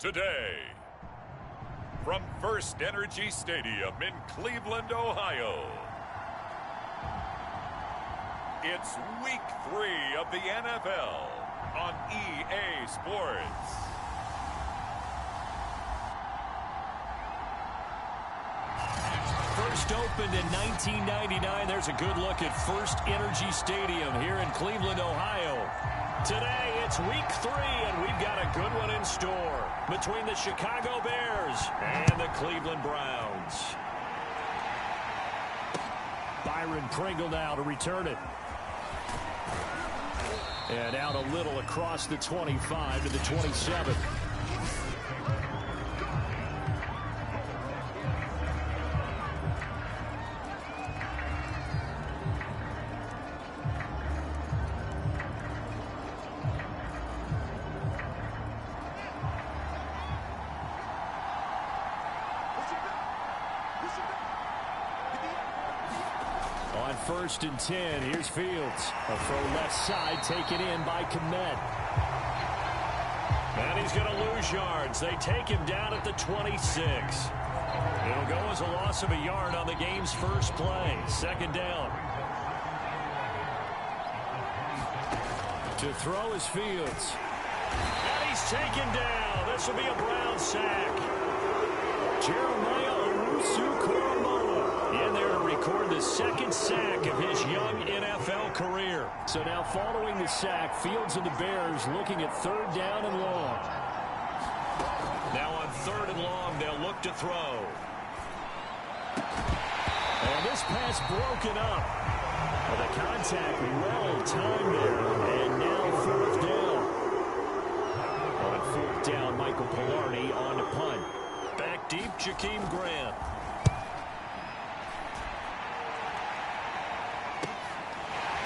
today. From First Energy Stadium in Cleveland, Ohio, it's Week 3 of the NFL on EA Sports. First opened in 1999. There's a good look at First Energy Stadium here in Cleveland, Ohio. Today, it's Week 3, and we've got a good one in store between the Chicago Bears and the Cleveland Browns. Byron Pringle now to return it. And out a little across the 25 to the 27. On 1st and 10, here's Fields. A throw left side, taken in by Kmet. And he's going to lose yards. They take him down at the 26. It'll go as a loss of a yard on the game's first play. 2nd down. To throw is Fields. And he's taken down. This will be a Brown sack. Jeremiah Owusu-Koramoah in there to record the 2nd sack of his young NFL career. So now following the sack, Fields and the Bears looking at 3rd down and long. Now on 3rd and long, they'll look to throw. And this pass broken up. Well, the contact well timed there. And now 4th down. On 4th down, Michael Pilardi on to punt. Back deep, Jakeem Grant.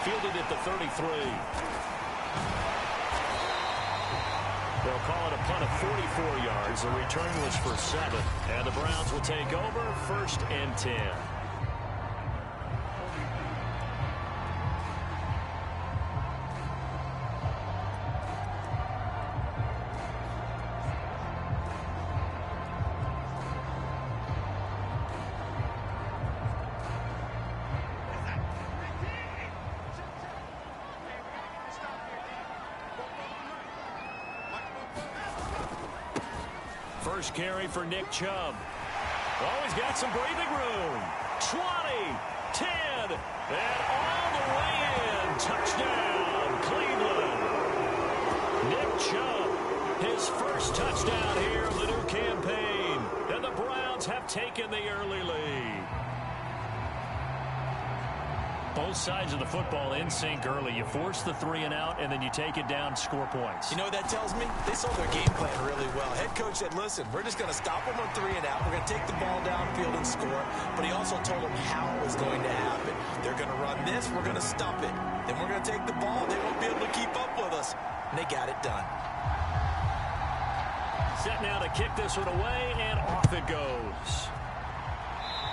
Fielded at the 33. They'll call it a punt of 44 yards. The return was for 7. And the Browns will take over 1st and 10. First carry for Nick Chubb. Oh, he's got some breathing room. 20, 10, and all the way in. Touchdown, Cleveland. Nick Chubb, his first touchdown here of the new campaign. And the Browns have taken the early lead. Both sides of the football in sync early. You force the 3 and out, and then you take it down, score points. You know what that tells me? They sold their game plan really well. Head coach said, listen, we're just going to stop them on 3 and out. We're going to take the ball downfield and score. But he also told them how it was going to happen. They're going to run this. We're going to stop it. Then we're going to take the ball. They won't be able to keep up with us. And they got it done. Set now to kick this one away, and off it goes.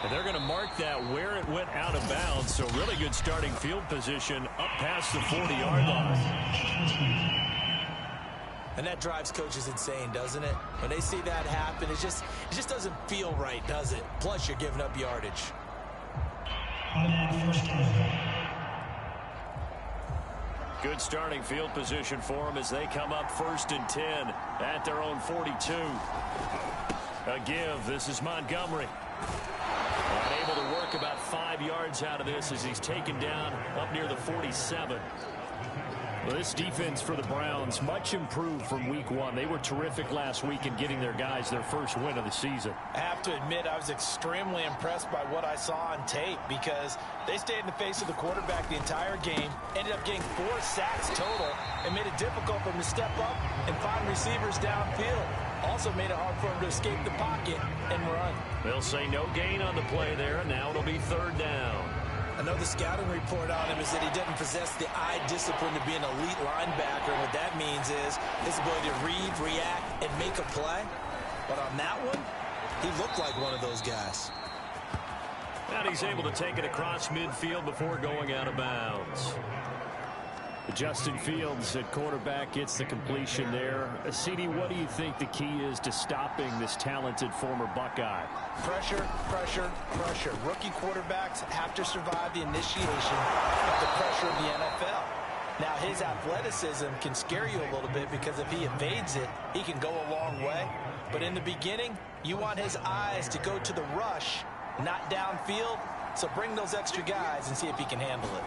And they're going to mark that where it went out of bounds. So really good starting field position up past the 40-yard line. And that drives coaches insane, doesn't it? When they see that happen, it just doesn't feel right, does it? Plus, you're giving up yardage. Good starting field position for them as they come up 1st and 10 at their own 42. A give. This is Montgomery. Able to work about 5 yards out of this as he's taken down up near the 47. Well, this defense for the Browns, much improved from week 1. They were terrific last week in getting their guys their first win of the season. I have to admit, I was extremely impressed by what I saw on tape because they stayed in the face of the quarterback the entire game, ended up getting 4 sacks total, and made it difficult for him to step up and find receivers downfield. Also made it hard for him to escape the pocket and run. They'll say no gain on the play there, and now it'll be 3rd down. I know the scouting report on him is that he doesn't possess the eye discipline to be an elite linebacker. And what that means is his ability to read, react, and make a play. But on that one, he looked like one of those guys. And, And he's able to take it across midfield before going out of bounds. 2nd and 10. Justin Fields at quarterback gets the completion there. CD, what do you think the key is to stopping this talented former Buckeye? Pressure, pressure, pressure. Rookie quarterbacks have to survive the initiation of the pressure of the NFL. Now, his athleticism can scare you a little bit because if he evades it, he can go a long way. But in the beginning, you want his eyes to go to the rush, not downfield. So bring those extra guys and see if he can handle it.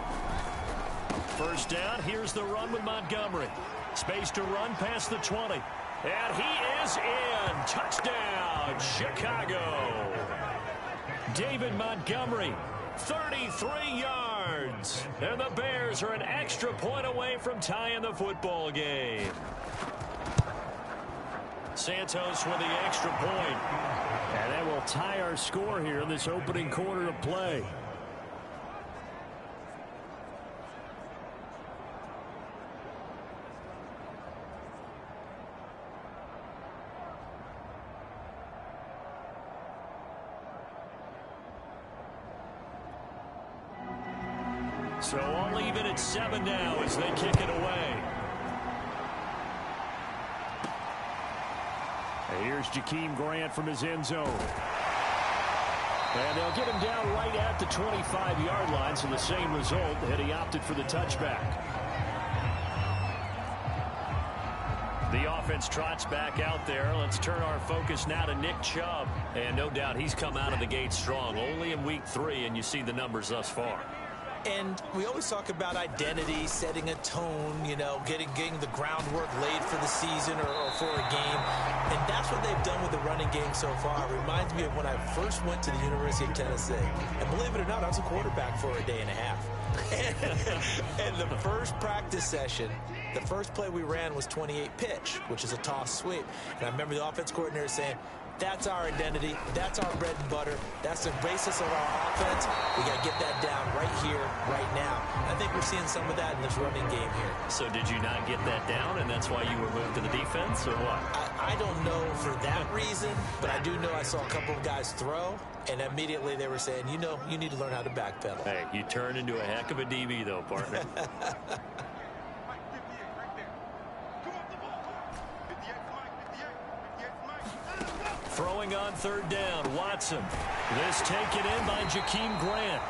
First down, here's the run with Montgomery. Space to run past the 20. And he is in. Touchdown, Chicago. David Montgomery, 33 yards. And the Bears are an extra point away from tying the football game. Santos with the extra point. And that will tie our score here in this opening quarter of play. So all even at 7 now as they kick it away. And here's Jakeem Grant from his end zone. And they'll get him down right at the 25-yard line, so the same result had he opted for the touchback. The offense trots back out there. Let's turn our focus now to Nick Chubb. And no doubt he's come out of the gate strong. Only in week 3, and you see the numbers thus far. And we always talk about identity, setting a tone, you know, getting the groundwork laid for the season or for a game. And that's what they've done with the running game so far. It reminds me of when I first went to the University of Tennessee. And believe it or not, I was a quarterback for a day and a half. And the first practice session, the first play we ran was 28 pitch, which is a toss sweep. And I remember the offense coordinator saying, that's our identity. That's our bread and butter. That's the basis of our offense. We got to get that down right here, right now. I think we're seeing some of that in this running game here. So did you not get that down, and that's why you were moved to the defense, or what? I don't know for that reason, but I do know I saw a couple of guys throw, and immediately they were saying, you know, you need to learn how to backpedal. Hey, you turned into a heck of a DB, though, partner. Throwing on third down, Watson. This taken in by Jakeem Grant.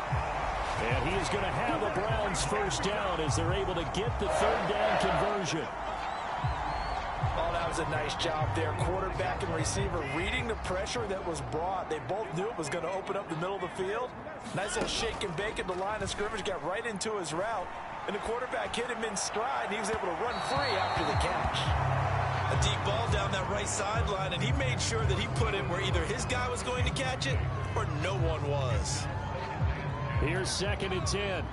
And he is going to have the Browns first down as they're able to get the third down conversion. Oh, that was a nice job there. Quarterback and receiver reading the pressure that was brought. They both knew it was going to open up the middle of the field. Nice little shake and bake at the line of scrimmage, got right into his route. And the quarterback hit him in stride, and he was able to run free after the catch. A deep ball down that right sideline, and he made sure that he put it where either his guy was going to catch it or no one was. Here's 2nd and 10.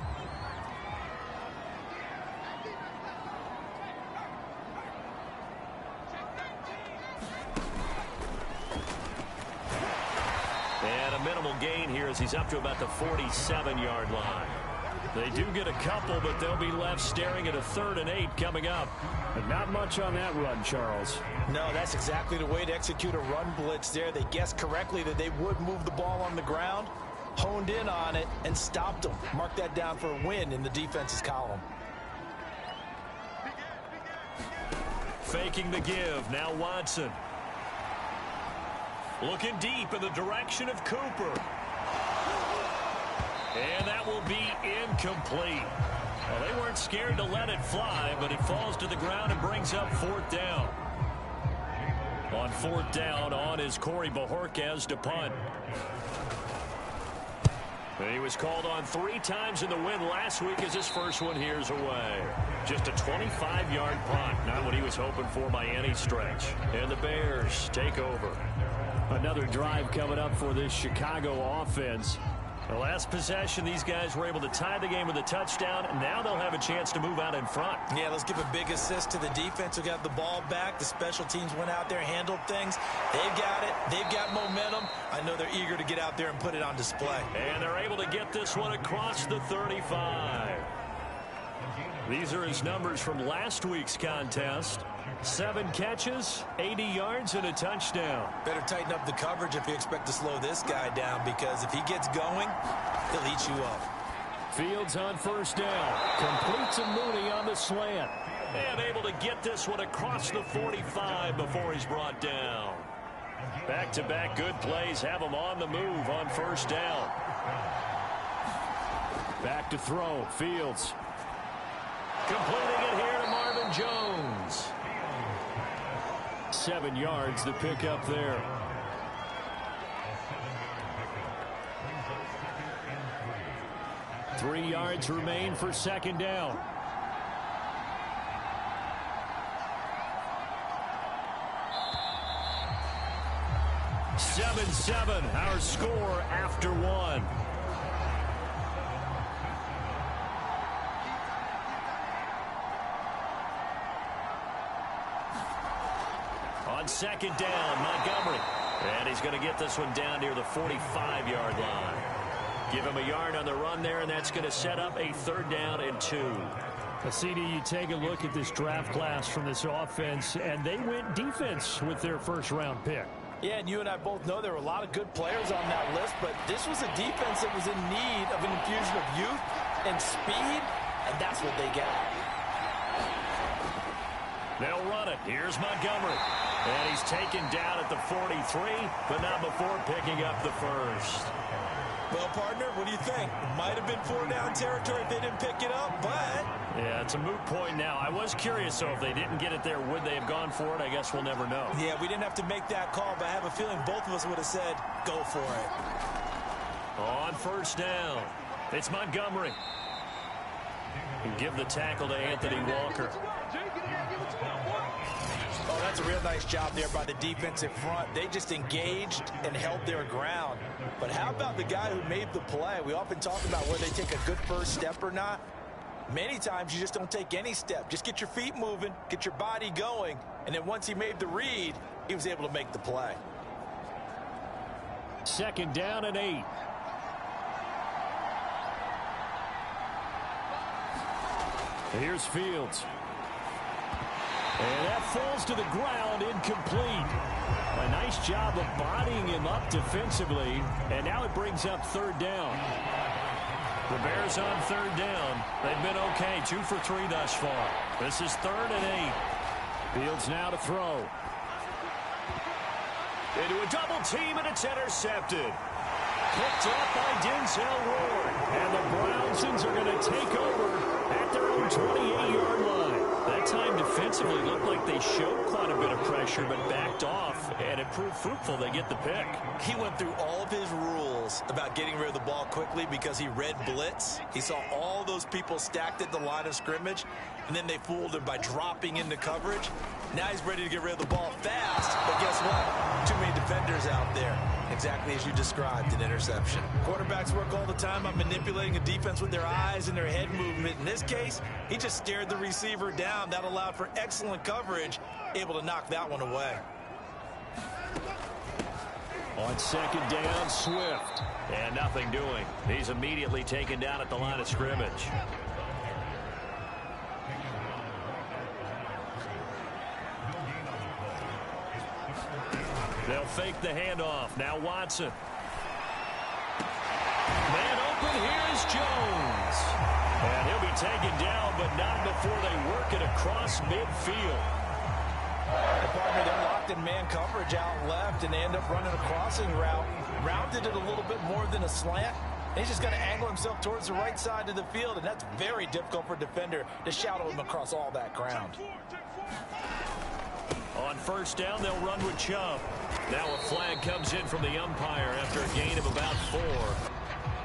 And a minimal gain here as he's up to about the 47-yard line. They do get a couple, but they'll be left staring at a 3rd and 8 coming up. But not much on that run, Charles. No, that's exactly the way to execute a run blitz there. They guessed correctly that they would move the ball on the ground, honed in on it, and stopped them. Mark that down for a win in the defense's column. Faking the give. Now Watson. Looking deep in the direction of Cooper. And that will be incomplete. Well, they weren't scared to let it fly, but it falls to the ground and brings up 4th down. On 4th down, on is Corey Bojorquez to punt. He was called on 3 times in the win last week as his first one here's away. Just a 25-yard punt, not what he was hoping for by any stretch. And the Bears take over. Another drive coming up for this Chicago offense. The last possession, these guys were able to tie the game with a touchdown, and now they'll have a chance to move out in front. Yeah, let's give a big assist to the defense who got the ball back. The special teams went out there, handled things. They've got it. They've got momentum. I know they're eager to get out there and put it on display. And they're able to get this one across the 35. These are his numbers from last week's contest. 7 catches, 80 yards, and a touchdown. Better tighten up the coverage if you expect to slow this guy down, because if he gets going, he'll eat you up. Fields on first down. Completes a Mooney on the slant. And able to get this one across the 45 before he's brought down. Back-to-back good plays have him on the move on first down. Back to throw. Fields. Completing it here to Marvin Jones. 7 yards to pick up there. Three yards remain for second down. Seven, our score after one. On second down, Montgomery. And he's going to get this one down near the 45-yard line. Give him a yard on the run there, and that's going to set up a 3rd down and 2. CD, you take a look at this draft class from this offense, and they went defense with their first-round pick. Yeah, and you and I both know there were a lot of good players on that list, but this was a defense that was in need of an infusion of youth and speed, and that's what they got. They'll run it. Here's Montgomery. And he's taken down at the 43, but not before picking up the first. Well, partner, what do you think? Might have been 4-down territory if they didn't pick it up, but... Yeah, it's a moot point now. I was curious, so if they didn't get it there, would they have gone for it? I guess we'll never know. Yeah, we didn't have to make that call, but I have a feeling both of us would have said, go for it. On first down, it's Montgomery. And give the tackle to Anthony Walker. Oh, that's a real nice job there by the defensive front. They just engaged and held their ground. But how about the guy who made the play? We often talk about whether they take a good first step or not. Many times you just don't take any step. Just get your feet moving, get your body going, and then once he made the read, he was able to make the play. 2nd down and 8. Here's Fields. And that falls to the ground, incomplete. A nice job of bodying him up defensively, and now it brings up 3rd down. The Bears on 3rd down. They've been okay, 2 for 3 thus far. This is 3rd and 8. Fields now to throw. Into a double team, and it's intercepted. Picked up by Denzel Ward. And the Brownsons are going to take over at their own 28-yard line. That time defensively looked like they showed quite a bit of pressure, but backed off, and it proved fruitful. They get the pick. He went through all of his rules about getting rid of the ball quickly because he read blitz. He saw all those people stacked at the line of scrimmage, and then they fooled him by dropping into coverage. Now he's ready to get rid of the ball fast, but guess what? Too many defenders out there. Exactly as you described, an interception. Quarterbacks work all the time on manipulating a defense with their eyes and their head movement. In this case, he just stared the receiver down. That allowed for excellent coverage, able to knock that one away. On 2nd down, Swift. And nothing doing. He's immediately taken down at the line of scrimmage. They'll fake the handoff. Now Watson. Man open, here's Jones. And he'll be taken down, but not before they work it across midfield. The partner, they're locked in man coverage out left, and they end up running a crossing route. Rounded it a little bit more than a slant. And he's just going to angle himself towards the right side of the field, and that's very difficult for a defender to shadow him across all that ground. On 1st down, they'll run with Chubb. Now a flag comes in from the umpire after a gain of about 4.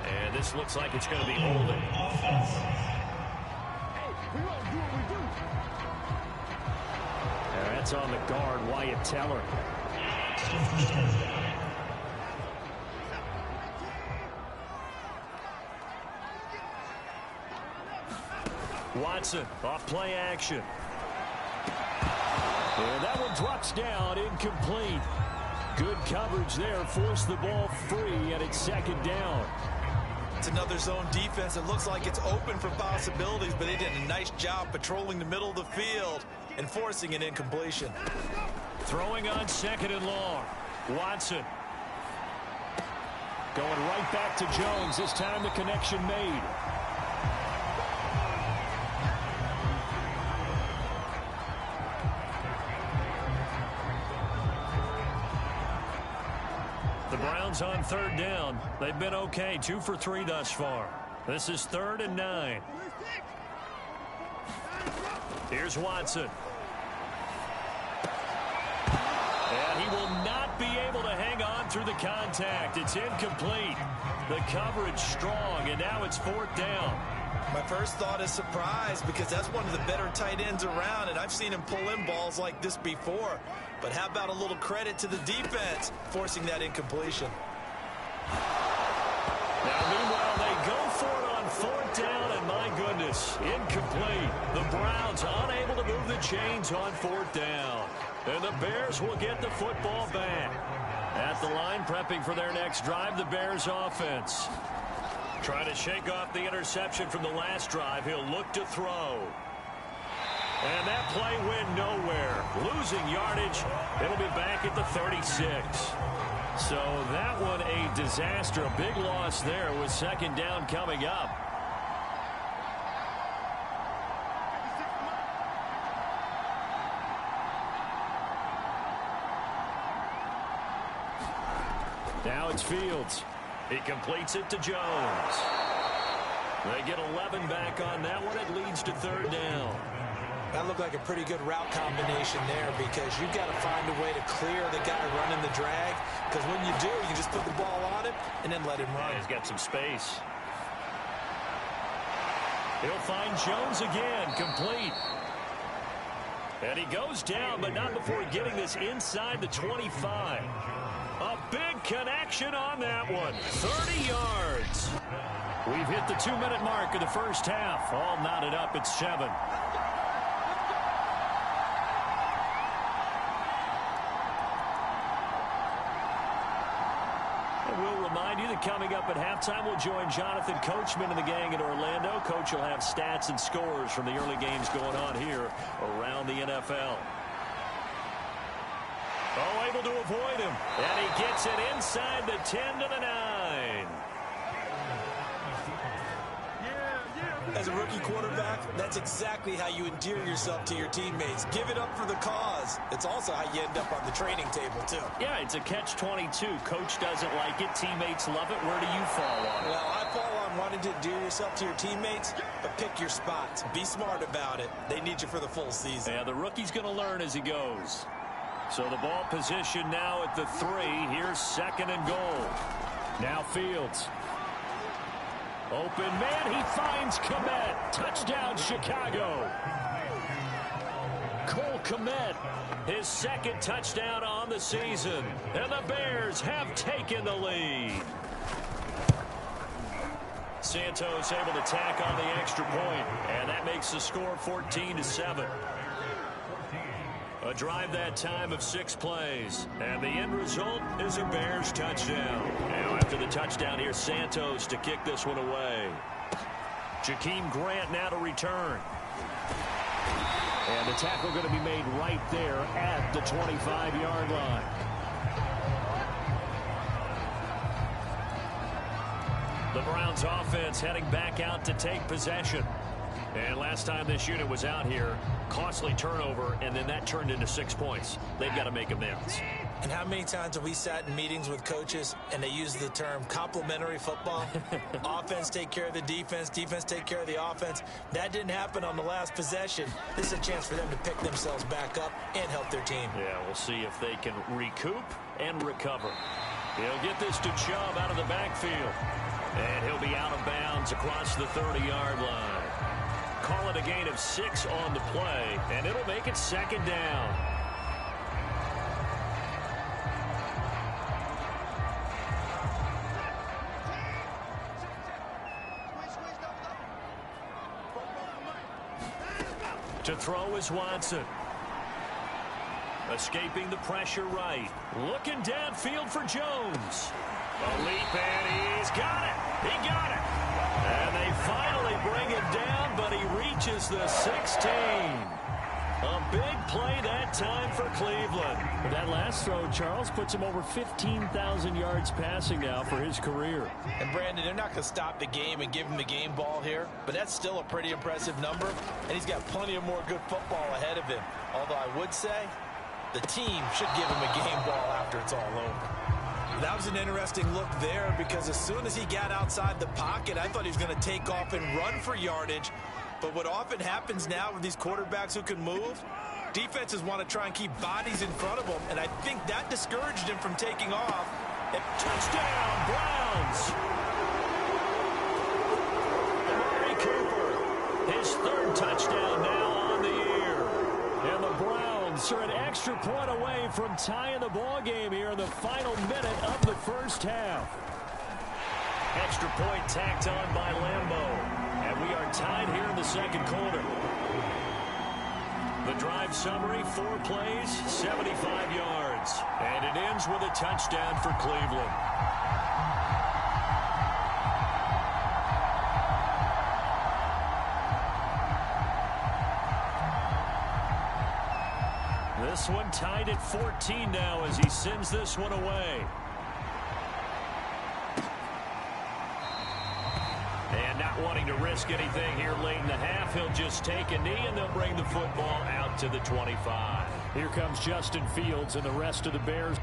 And this looks like it's going to be holding. That's on the guard, Wyatt Teller. Watson, off play action. And that one drops down, incomplete. Good coverage there, forced the ball free, and it's 2nd down. It's another zone defense. It looks like it's open for possibilities, but they did a nice job patrolling the middle of the field and forcing an incompletion. Throwing on 2nd and long. Watson. Going right back to Jones. This time the connection made. Browns on third down. They've been okay, 2 for 3 thus far. This is 3rd and 9. Here's Watson. And he will not be able to hang on through the contact. It's incomplete. The coverage strong, and now it's 4th down. My first thought is surprise, because that's one of the better tight ends around, and I've seen him pull in balls like this before. But how about a little credit to the defense forcing that incompletion? Now, meanwhile, they go for it on 4th down, and my goodness, incomplete. The Browns unable to move the chains on 4th down. And the Bears will get the football back. At the line, prepping for their next drive, the Bears offense. Trying to shake off the interception from the last drive. He'll look to throw. And that play went nowhere. Losing yardage. It'll be back at the 36. So that one a disaster. A big loss there with 2nd down coming up. Now it's Fields. He completes it to Jones. They get 11 back on that one. It leads to 3rd down. That looked like a pretty good route combination there, because you've got to find a way to clear the guy running the drag, because when you do, you just put the ball on him and then let him run. He's got some space. He'll find Jones again, complete. And he goes down, but not before getting this inside the 25. A big connection on that one. 30 yards. We've hit the 2-minute mark of the first half. All knotted up at 7. And we'll remind you that coming up at halftime, we'll join Jonathan Coachman and the gang in Orlando. Coach will have stats and scores from the early games going on here around the NFL. Oh, able to avoid him. And he gets it inside the 10 to the 9. As a rookie quarterback, that's exactly how you endear yourself to your teammates. Give it up for the cause. It's also how you end up on the training table, too. Yeah, it's a catch-22. Coach doesn't like it. Teammates love it. Where do you fall on it? Well, I fall on wanting to endear yourself to your teammates, but pick your spots. Be smart about it. They need you for the full season. Yeah, the rookie's going to learn as he goes. So the ball position now at the 3. Here's 2nd and goal. Now Fields. Open man. He finds Kmet. Touchdown, Chicago. Cole Kmet, his 2nd touchdown on the season. And the Bears have taken the lead. Santos able to tack on the extra point, and that makes the score 14-7. A drive that time of 6 plays. And the end result is a Bears touchdown. Now after the touchdown, here's Santos to kick this one away. Jakeem Grant now to return. And the tackle going to be made right there at the 25-yard line. The Browns offense heading back out to take possession. And last time this unit was out here, costly turnover, and then that turned into 6 points. They've got to make amends. And how many times have we sat in meetings with coaches and they use the term complementary football? Offense take care of the defense, defense take care of the offense. That didn't happen on the last possession. This is a chance for them to pick themselves back up and help their team. Yeah, we'll see if they can recoup and recover. He'll get this to Chubb out of the backfield. And he'll be out of bounds across the 30-yard line. Call it a gain of 6 on the play, and it'll make it 2nd down. To throw is Watson. Escaping the pressure right. Looking downfield for Jones. A leap, and he's got it. He got it. And they finally bring it down, but he reaches the 16. A big play that time for Cleveland. That last throw, Charles, puts him over 15,000 yards passing now for his career. And, Brandon, they're not going to stop the game and give him the game ball here, but that's still a pretty impressive number, and he's got plenty of more good football ahead of him. Although I would say the team should give him a game ball after it's all over. That was an interesting look there because as soon as he got outside the pocket, I thought he was going to take off and run for yardage. But what often happens now with these quarterbacks who can move, defenses want to try and keep bodies in front of them, and I think that discouraged him from taking off. Touchdown, Browns! Amari Cooper, his third touchdown now on the year. And the Browns are an extra point away from tying the ball game here in the final minute of the first half. Extra point tacked on by Lambeau. And we are tied here in the second quarter. The drive summary, 4 plays, 75 yards. And it ends with a touchdown for Cleveland. This one tied at 14 now as he sends this one away. And not wanting to risk anything here late in the half, he'll just take a knee and they'll bring the football out to the 25. Here comes Justin Fields and the rest of the Bears.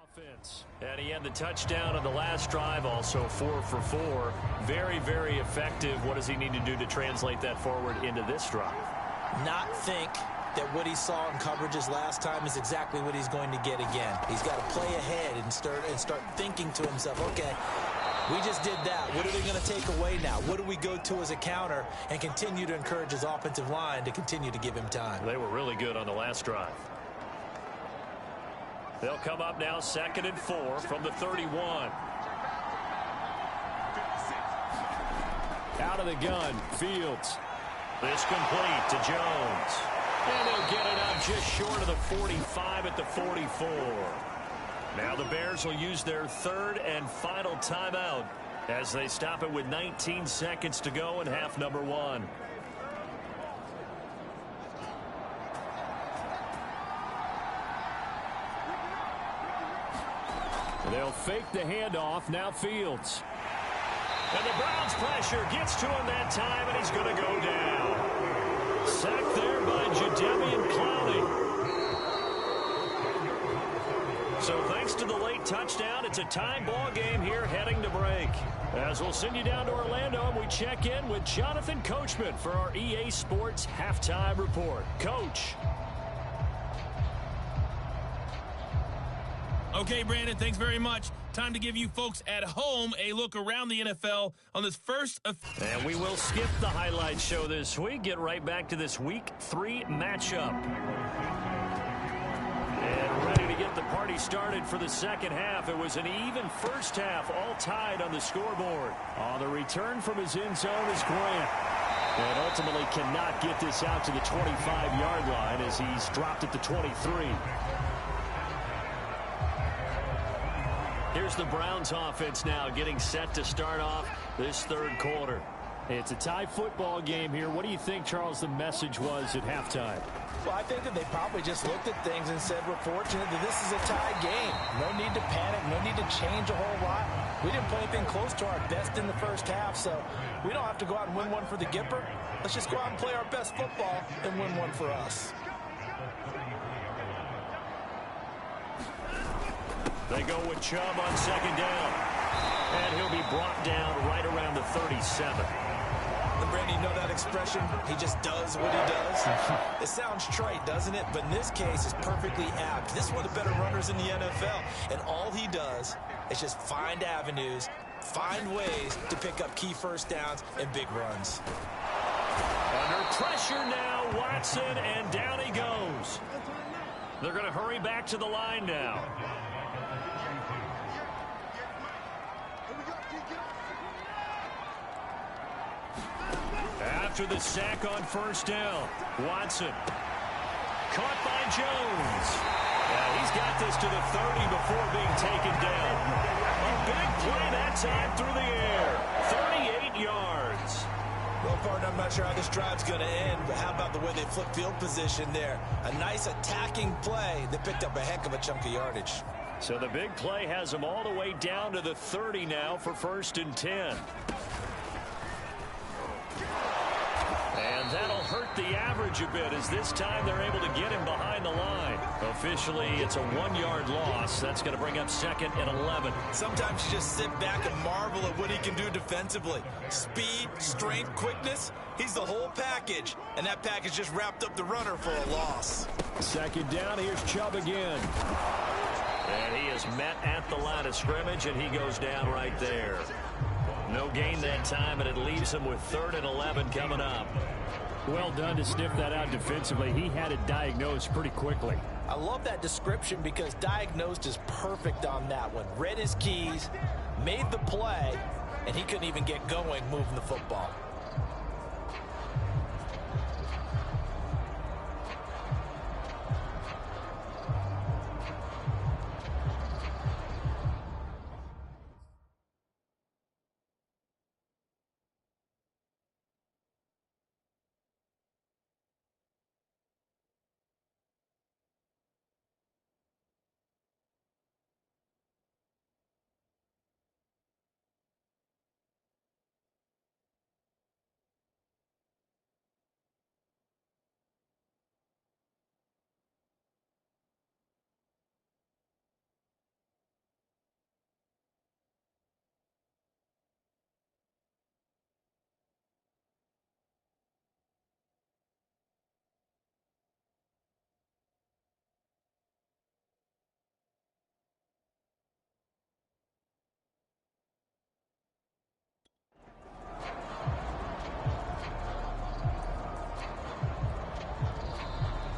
Offense. And he had the touchdown on the last drive, also 4 for 4. Very, very effective. What does he need to do to translate that forward into this drive? Not think that what he saw in coverages last time is exactly what he's going to get again. He's got to play ahead and start thinking to himself, okay, we just did that. What are they going to take away now? What do we go to as a counter? And continue to encourage his offensive line to continue to give him time. They were really good on the last drive. They'll come up now 2nd and 4 from the 31. Out of the gun, Fields. This complete to Jones. And they'll get it out just short of the 45 at the 44. Now the Bears will use their 3rd and final timeout as they stop it with 19 seconds to go in half number 1. They'll fake the handoff. Now Fields. And the Browns pressure gets to him that time, and he's going to go down. Sacked there by Jadeveon Clowney. So thanks to the late touchdown, it's a time ball game here heading to break. As we'll send you down to Orlando, and we check in with Jonathan Coachman for our EA Sports Halftime Report. Coach. Okay, Brandon, thanks very much. Time to give you folks at home a look around the NFL on this first. And we will skip the highlight show this week. Get right back to this Week 3 matchup. And ready to get the party started for the second half. It was an even first half, all tied on the scoreboard. On the return from his end zone is Grant. And ultimately cannot get this out to the 25-yard line as he's dropped at the 23. Here's the Browns offense now getting set to start off this third quarter. It's a tie football game here. What do you think, Charles, the message was at halftime? Well, I think that they probably just looked at things and said, we're fortunate that this is a tie game. No need to panic. No need to change a whole lot. We didn't play anything close to our best in the first half, so we don't have to go out and win one for the Gipper. Let's just go out and play our best football and win one for us. They go with Chubb on second down. And he'll be brought down right around the 37. And Brandon, you know that expression? He just does what he does. It sounds trite, doesn't it? But in this case, it's perfectly apt. This is one of the better runners in the NFL. And all he does is just find avenues, find ways to pick up key first downs and big runs. Under pressure now, Watson, and down he goes. They're going to hurry back to the line now. After the sack on first down, Watson. Caught by Jones. He's got this to the 30 before being taken down. A big play that time through the air. 38 yards. Well, partner, I'm not sure how this drive's going to end, but how about the way they flip field position there? A nice attacking play that picked up a heck of a chunk of yardage. So the big play has them all the way down to the 30 now for 1st and 10. And that'll hurt the average a bit as this time they're able to get him behind the line. Officially, it's a 1-yard loss. That's going to bring up 2nd and 11. Sometimes you just sit back and marvel at what he can do defensively. Speed, strength, quickness, he's the whole package. And that package just wrapped up the runner for a loss. 2nd down, here's Chubb again. And he is met at the line of scrimmage, and he goes down right there. No gain that time, and it leaves him with 3rd and 11 coming up. Well done to sniff that out defensively. He had it diagnosed pretty quickly. I love that description because diagnosed is perfect on that one. Read his keys, made the play, and he couldn't even get going moving the football.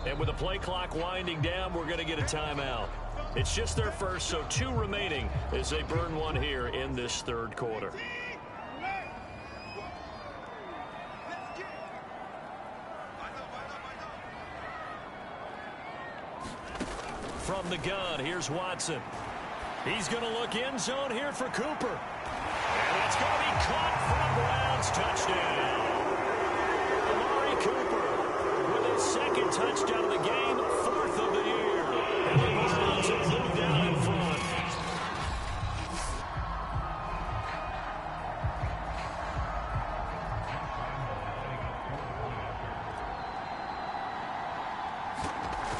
And with the play clock winding down, we're going to get a timeout. It's just their first, so 2 remaining as they burn one here in this 3rd quarter. From the gun, here's Watson. He's going to look end zone here for Cooper. And it's going to be caught for a Browns touchdown. Amari Cooper with his 2nd touchdown of the game, 4th of the year. And the Browns have moved down in front.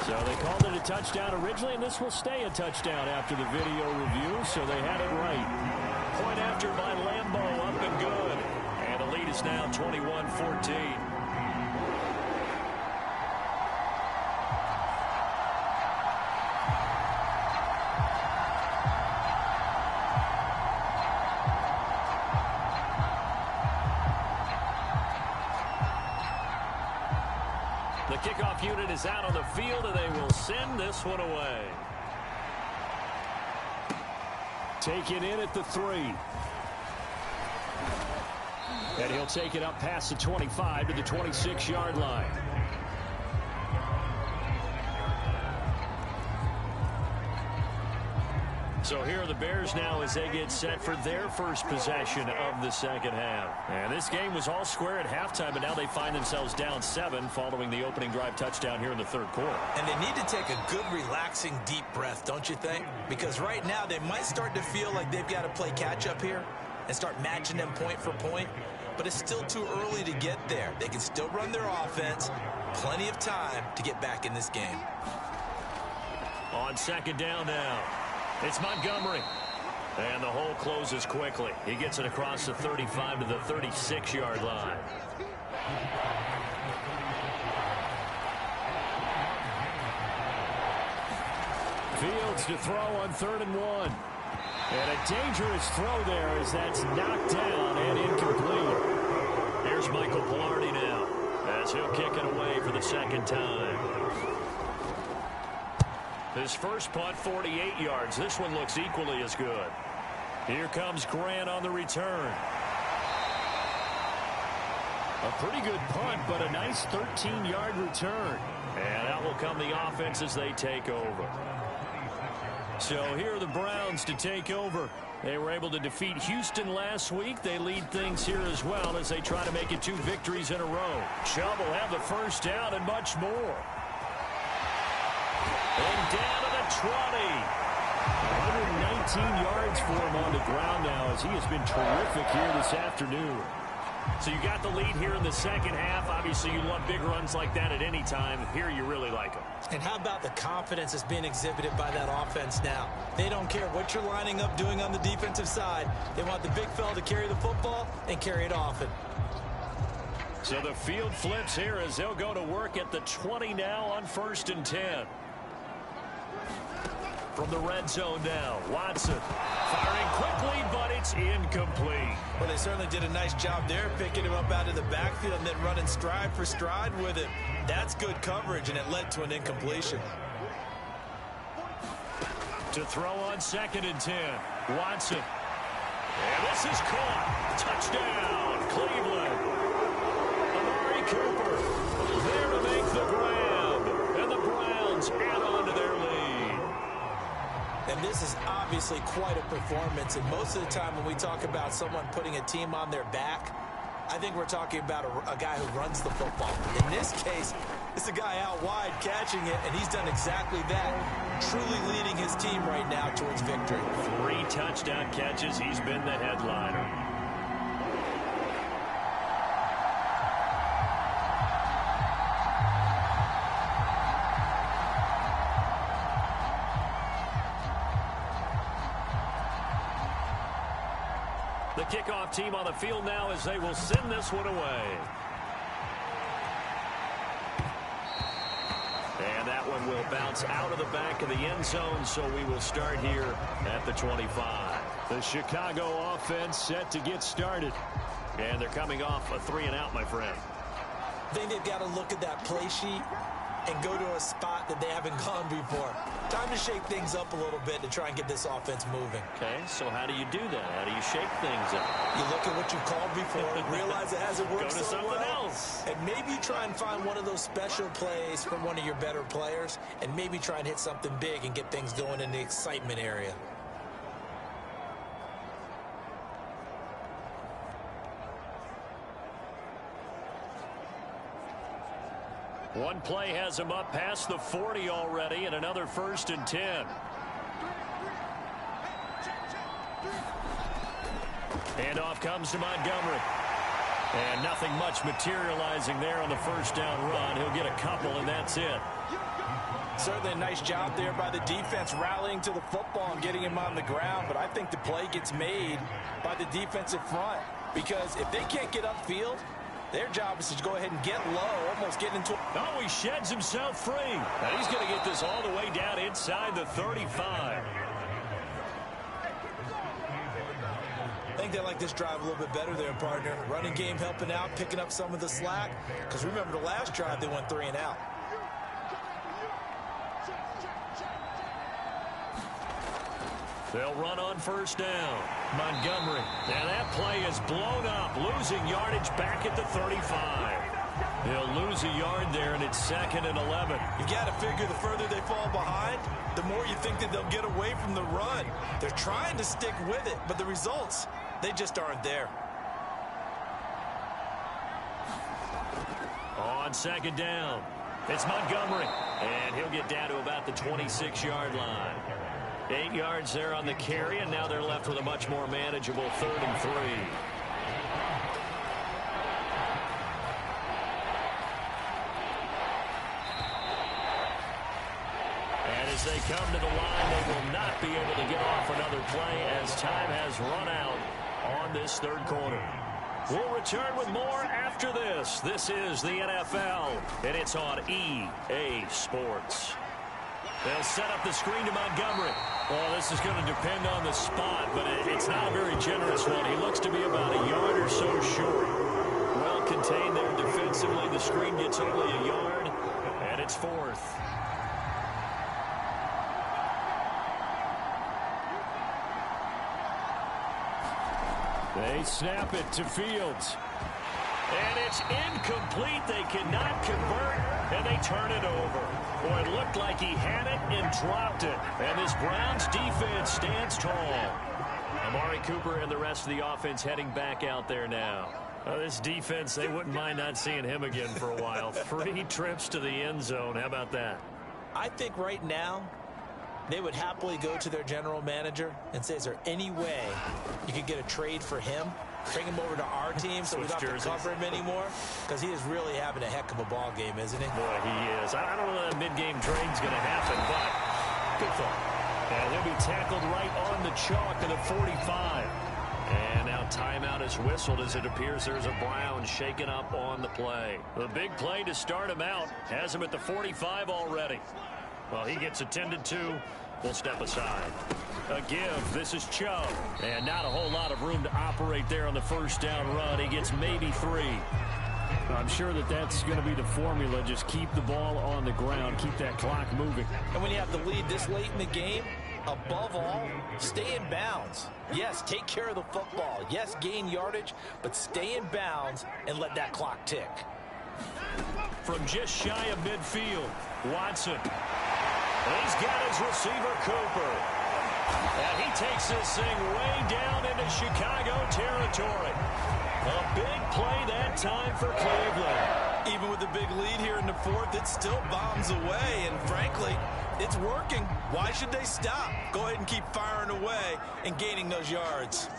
So they called it a touchdown originally, and this will stay a touchdown after the video review, so they had it right. Point after by Lambeau, up and good. And the lead is now 21-14. The kickoff unit is out on the field, and they will send this one away. Taken in at the 3. And he'll take it up past the 25 to the 26-yard line. So here are the Bears now as they get set for their first possession of the 2nd half. And this game was all square at halftime, but now they find themselves down 7 following the opening drive touchdown here in the 3rd quarter. And they need to take a good, relaxing, deep breath, don't you think? Because right now they might start to feel like they've got to play catch-up here and start matching them point for point. But it's still too early to get there. They can still run their offense. Plenty of time to get back in this game. On 2nd down now. It's Montgomery. And the hole closes quickly. He gets it across the 35 to the 36-yard line. Fields to throw on 3rd and 1. And a dangerous throw there as that's knocked down and incomplete. Here's Michael Pilardi now as he'll kick it away for the second time. His first punt, 48 yards. This one looks equally as good. Here comes Grant on the return. A pretty good punt, but a nice 13-yard return. And out will come the offense as they take over. So here are the Browns to take over. They were able to defeat Houston last week. They lead things here as well as they try to make it 2 victories in a row. Chubb will have the first down and much more. And down to the 20. 119 yards for him on the ground now as he has been terrific here this afternoon. So you got the lead here in the second half. Obviously, you love big runs like that at any time. Here you really like them. And how about the confidence that's being exhibited by that offense now? They don't care what you're lining up doing on the defensive side. They want the big fella to carry the football and carry it often. So the field flips here as they'll go to work at the 20 now on 1st and 10. From the red zone now, Watson firing quickly, but it's incomplete. Well, they certainly did a nice job there, picking him up out of the backfield and then running stride for stride with it. That's good coverage, and it led to an incompletion. To throw on 2nd and 10, Watson. And this is caught. Touchdown, Cleveland. Amari Cooper there to make the grab. And the Browns add on to their lead. And this is obviously quite a performance. And most of the time when we talk about someone putting a team on their back, I think we're talking about a guy who runs the football. In this case, it's a guy out wide catching it, and he's done exactly that, truly leading his team right now towards victory. 3 touchdown catches. He's been the headliner. The kickoff team on the field now as they will send this one away. And that one will bounce out of the back of the end zone, so we will start here at the 25. The Chicago offense set to get started. And they're coming off a 3-and-out, my friend. I think they've got to look at that play sheet and go to a spot that they haven't gone before. Time to shake things up a little bit to try and get this offense moving. Okay, so how do you do that? How do you shake things up? You look at what you called before, realize it hasn't worked Go to so something well, else. and maybe try and find one of those special plays from one of your better players, and maybe try and hit something big and get things going in the excitement area. One play has him up past the 40 already, and another 1st and 10. Handoff comes to Montgomery. And nothing much materializing there on the first down run. He'll get a couple, and that's it. Certainly a nice job there by the defense rallying to the football and getting him on the ground, but I think the play gets made by the defensive front, because if they can't get upfield, their job is to go ahead and get low, almost get into... Oh, he sheds himself free. And he's going to get this all the way down inside the 35. I think they like this drive a little bit better there, partner. Running game helping out, picking up some of the slack. Because remember the last drive, they went 3-and-out. They'll run on first down. Montgomery. And that play is blown up, losing yardage back at the 35. He'll lose a yard there, and it's 2nd and 11. You've got to figure the further they fall behind, the more you think that they'll get away from the run. They're trying to stick with it, but the results, they just aren't there. On 2nd down, it's Montgomery. And he'll get down to about the 26-yard line. 8 yards there on the carry, and now they're left with a much more manageable 3rd and 3. And his as they come to the line. They will not be able to get off another play as time has run out on this third quarter. We'll return with more after this. This is the NFL, and it's on EA Sports. They'll set up the screen to Montgomery. Well, this is going to depend on the spot, but it's not a very generous one. He looks to be about a yard or so short. Well contained there defensively. The screen gets only a yard, and it's fourth. They snap it to Fields. And it's incomplete. They cannot convert, and they turn it over. Boy, it looked like he had it and dropped it. And this Browns defense stands tall. Amari Cooper and the rest of the offense heading back out there now. This defense, they wouldn't mind not seeing him again for a while. 3 trips to the end zone. How about that? I think right now they would happily go to their general manager and say, is there any way you could get a trade for him? Bring him over to our team so we don't have to cover him anymore? Because he is really having a heck of a ball game, isn't he? Boy, he is. I don't know that mid-game trade's going to happen, but good thought. And he'll be tackled right on the chalk to the 45. And now timeout is whistled as it appears there's a Brown shaken up on the play. The big play to start him out has him at the 45 already. Well, he gets attended to. We'll step aside. A give. This is Chubb. And not a whole lot of room to operate there on the first down run. He gets maybe 3. I'm sure that's going to be the formula. Just keep the ball on the ground. Keep that clock moving. And when you have the lead this late in the game, above all, stay in bounds. Yes, take care of the football. Yes, gain yardage, but stay in bounds and let that clock tick. From just shy of midfield, Watson. He's got his receiver, Cooper. And he takes this thing way down into Chicago territory. A big play that time for Cleveland. Even with the big lead here in the fourth, it still bombs away. And frankly, it's working. Why should they stop? Go ahead and keep firing away and gaining those yards.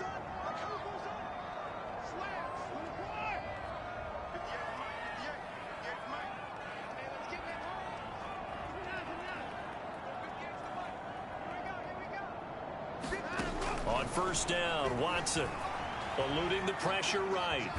On first down, Watson eluding the pressure right.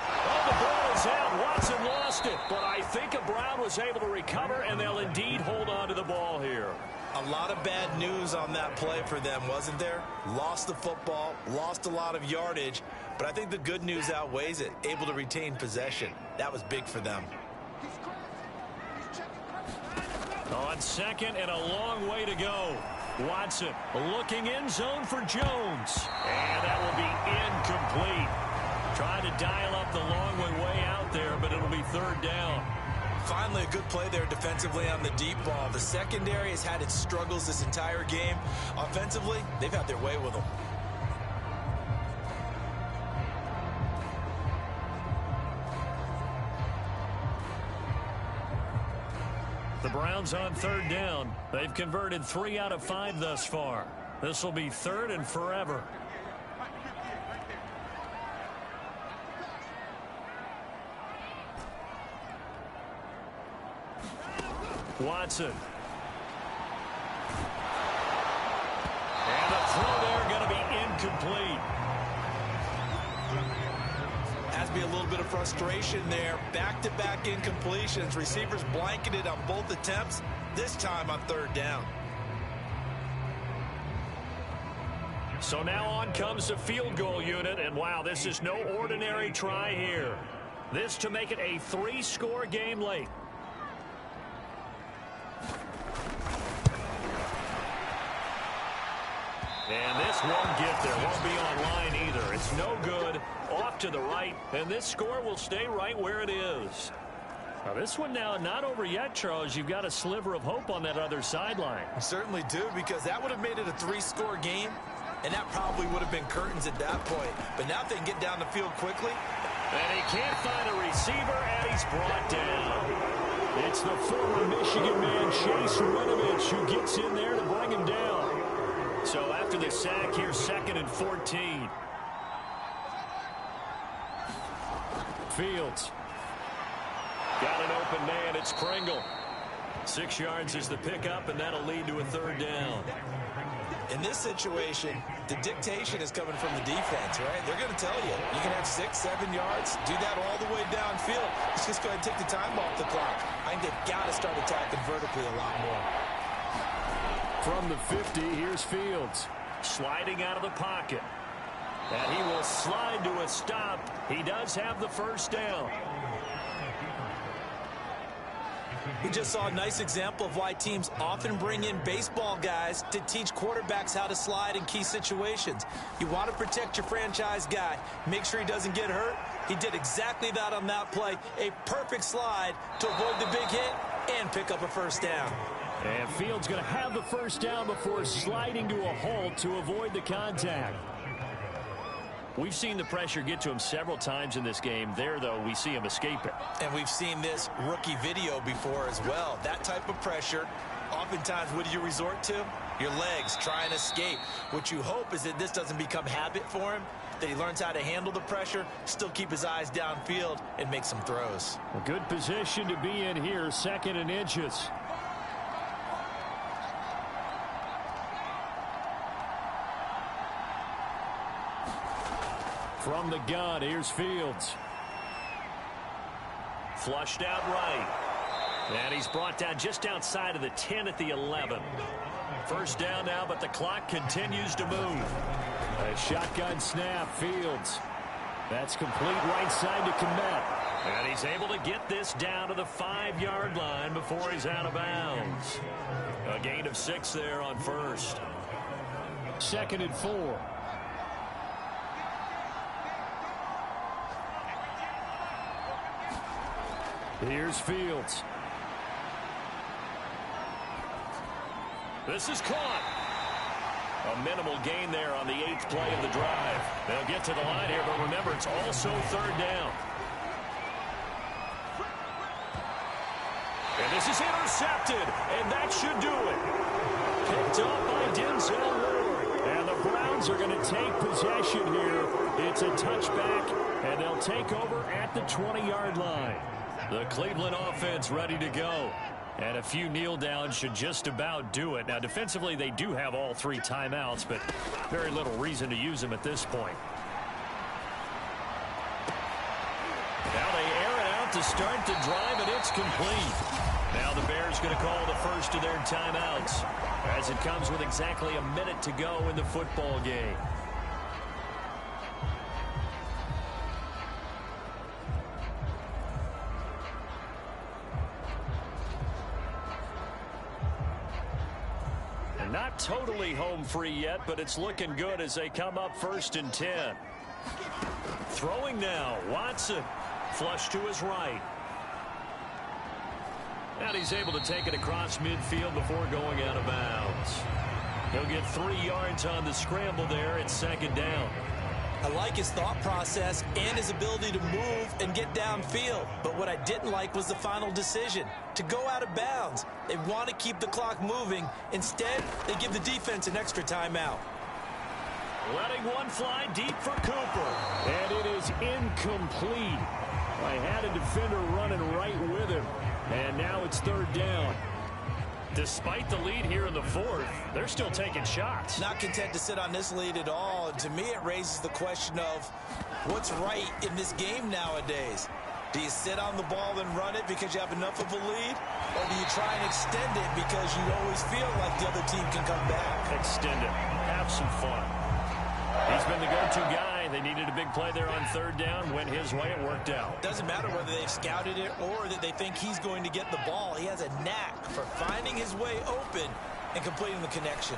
Oh, the ball is out. Watson lost it, but I think Brown was able to recover, and they'll indeed hold on to the ball here. A lot of bad news on that play for them, wasn't there? Lost the football, lost a lot of yardage, but I think the good news outweighs it. Able to retain possession. That was big for them. On second and a long way to go. Watson looking in zone for Jones. And that will be incomplete. Trying to dial up the long way out there, but it'll be third down. Finally, a good play there defensively on the deep ball. The secondary has had its struggles this entire game. Offensively, they've had their way with them. The Browns on third down. They've converted 3 out of 5 thus far. This will be third and forever. Watson. And the throw there going to be incomplete. Has to be a little bit of frustration there. Back-to-back incompletions. Receivers blanketed on both attempts, this time on third down. So now on comes the field goal unit, and wow, this is no ordinary try here. This to make it a 3-score game late. And this won't get there. Won't be online either. It's no good. Off to the right. And this score will stay right where it is. Now this one now not over yet, Charles. You've got a sliver of hope on that other sideline. You certainly do, because that would have made it a 3-score game. And that probably would have been curtains at that point. But now if they can get down the field quickly. And he can't find a receiver, and he's brought down. It's the former Michigan man, Chase Winovich, who gets in there to bring him down. So after the sack here, 2nd and 14. Fields. Got an open man. It's Pringle. 6 yards is the pickup, and that'll lead to a 3rd down. In this situation, the dictation is coming from the defense, right? They're going to tell you, you can have 6, 7 yards, do that all the way downfield. Let's just go ahead and take the time off the clock. I think they've got to start attacking vertically a lot more. From the 50, here's Fields. Sliding out of the pocket. And he will slide to a stop. He does have the 1st down. We just saw a nice example of why teams often bring in baseball guys to teach quarterbacks how to slide in key situations. You want to protect your franchise guy. Make sure he doesn't get hurt. He did exactly that on that play. A perfect slide to avoid the big hit and pick up a 1st down. And Fields going to have the 1st down before sliding to a halt to avoid the contact. We've seen the pressure get to him several times in this game. There, though, we see him escape it. And we've seen this rookie video before as well. That type of pressure, oftentimes, what do you resort to? Your legs, try and escape. What you hope is that this doesn't become habit for him, that he learns how to handle the pressure, still keep his eyes downfield, and make some throws. A good position to be in here, 2nd and inches. From the gun, here's Fields. Flushed out right. And he's brought down just outside of the 10 at the 11. 1st down now, but the clock continues to move. A shotgun snap, Fields. That's complete right side to Kmet. And he's able to get this down to the 5-yard line before he's out of bounds. A gain of 6 there on 1st. 2nd and 4. Here's Fields. This is caught. A minimal gain there on the 8th play of the drive. They'll get to the line here, but remember, it's also 3rd down. And this is intercepted, and that should do it. Picked up by Denzel Ward. And the Browns are going to take possession here. It's a touchback, and they'll take over at the 20-yard line. The Cleveland offense ready to go. And a few kneel downs should just about do it. Now, defensively, they do have all 3 timeouts, but very little reason to use them at this point. Now they air it out to start the drive, and it's complete. Now the Bears going to call the first of their timeouts as it comes with exactly a minute to go in the football game. Not totally home free yet, but it's looking good as they come up 1st and 10. Throwing now, Watson. Flush to his right. And he's able to take it across midfield before going out of bounds. He'll get 3 yards on the scramble there. It's 2nd down. I like his thought process and his ability to move and get downfield. But what I didn't like was the final decision, to go out of bounds. They want to keep the clock moving. Instead, they give the defense an extra timeout. Letting one fly deep for Cooper. And it is incomplete. I had a defender running right with him. And now it's 3rd down. Despite the lead here in the 4th, they're still taking shots. Not content to sit on this lead at all. And to me, it raises the question of what's right in this game nowadays. Do you sit on the ball and run it because you have enough of a lead? Or do you try and extend it because you always feel like the other team can come back? Extend it. Have some fun. He's been the go-to guy. They needed a big play there on 3rd down. Went his way. It worked out. Doesn't matter whether they've scouted it or that they think he's going to get the ball. He has a knack for finding his way open and completing the connection.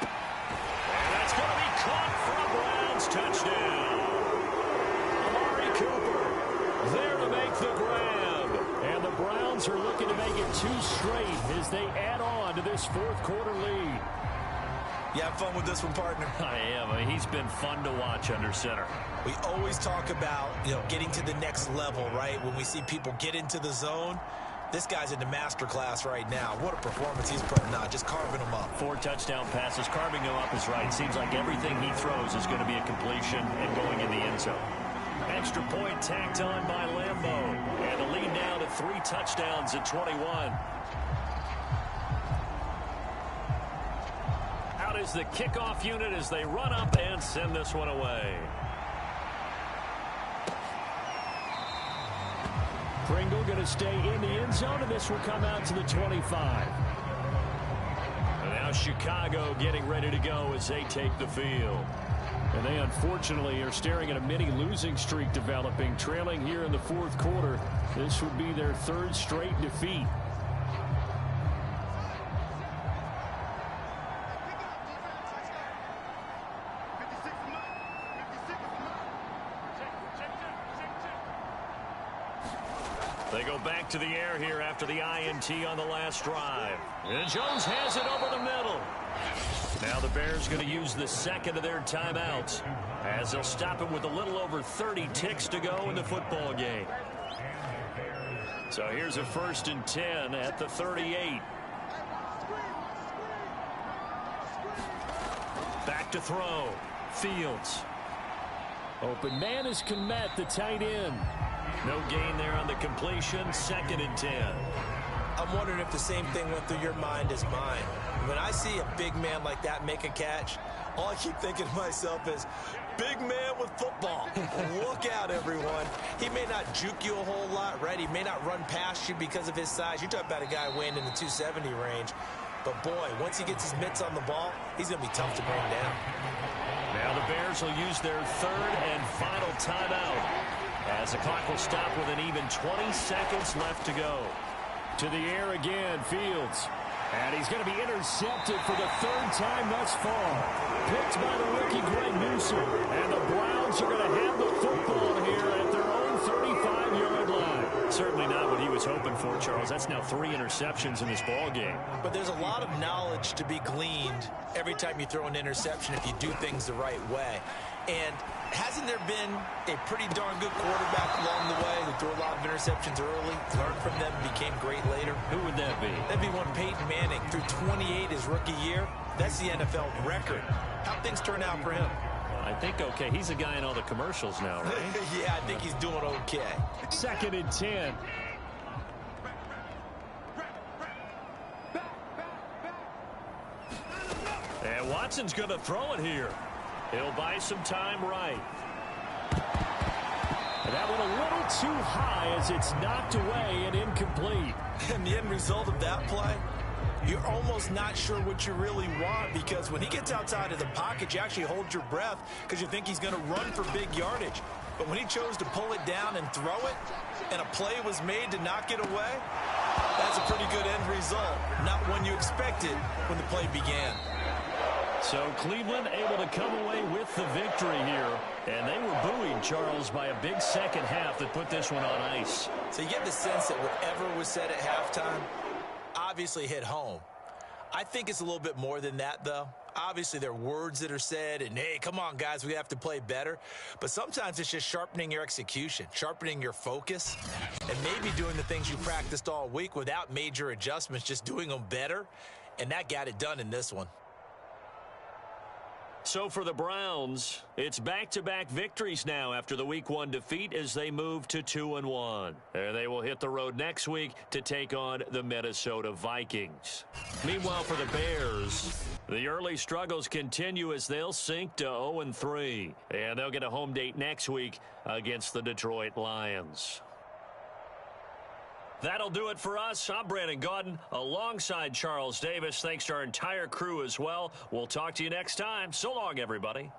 And that's going to be caught for a Browns touchdown. Amari Cooper there to make the grab. And the Browns are looking to make it 2 straight as they add on to this 4th quarter lead. You have fun with this one, partner? I am. I mean, he's been fun to watch under center. We always talk about, getting to the next level, right? When we see people get into the zone, this guy's in the master class right now. What a performance he's putting on, just carving them up. 4 touchdown passes, carving them up is right. Seems like everything he throws is going to be a completion and going in the end zone. Extra point tacked on by Lambeau. And the lead now to 3 touchdowns at 21. Out is the kickoff unit as they run up and send this one away. Pringle going to stay in the end zone, and this will come out to the 25. And now Chicago getting ready to go as they take the field. And they unfortunately are staring at a mini losing streak developing, trailing here in the fourth quarter. This would be their 3rd straight defeat. They go back to the air here after the INT on the last drive. And Jones has it over the middle. Now the Bears going to use the second of their timeouts as they'll stop it with a little over 30 ticks to go in the football game. So here's a 1st and 10 at the 38. Back to throw. Fields. Open man is Kmet, the tight end. No gain there on the completion. 2nd and 10. I'm wondering if the same thing went through your mind as mine. When I see a big man like that make a catch, all I keep thinking to myself is, big man with football. Look out, everyone. He may not juke you a whole lot, right? He may not run past you because of his size. You're talking about a guy weighing in the 270 range. But, boy, once he gets his mitts on the ball, he's going to be tough to bring down. Now the Bears will use their 3rd and final timeout as the clock will stop with an even 20 seconds left to go. To the air again, Fields. And he's going to be intercepted for the 3rd time thus far. Picked by the rookie Greg Newsom. And the Browns are going to have the football here at their own 35-yard line. Certainly not what he was hoping for, Charles. That's now 3 interceptions in this ball game. But there's a lot of knowledge to be gleaned every time you throw an interception if you do things the right way. And hasn't there been a pretty darn good quarterback along the way who threw a lot of interceptions early, learned from them, and became great later? Who would that be? That'd be one Peyton Manning. Threw 28 his rookie year. That's the NFL record. How'd things turn out for him? I think okay. He's a guy in all the commercials now, right? Yeah, I think he's doing okay. 2nd and 10. And Watson's going to throw it here. He'll buy some time right. And that one a little too high as it's knocked away and incomplete. And the end result of that play, you're almost not sure what you really want, because when he gets outside of the pocket, you actually hold your breath because you think he's going to run for big yardage. But when he chose to pull it down and throw it, and a play was made to knock it away, that's a pretty good end result. Not one you expected when the play began. So Cleveland able to come away with the victory here. And they were buoyed, Charles, by a big second half that put this one on ice. So you get the sense that whatever was said at halftime obviously hit home. I think it's a little bit more than that, though. Obviously, there are words that are said, and, hey, come on, guys, we have to play better. But sometimes it's just sharpening your execution, sharpening your focus, and maybe doing the things you practiced all week without major adjustments, just doing them better. And that got it done in this one. So for the Browns, it's back-to-back victories now after the Week 1 defeat as they move to 2-1. And they will hit the road next week to take on the Minnesota Vikings. Meanwhile, for the Bears, the early struggles continue as they'll sink to 0-3. And they'll get a home date next week against the Detroit Lions. That'll do it for us. I'm Brandon Gaudin alongside Charles Davis. Thanks to our entire crew as well. We'll talk to you next time. So long, everybody.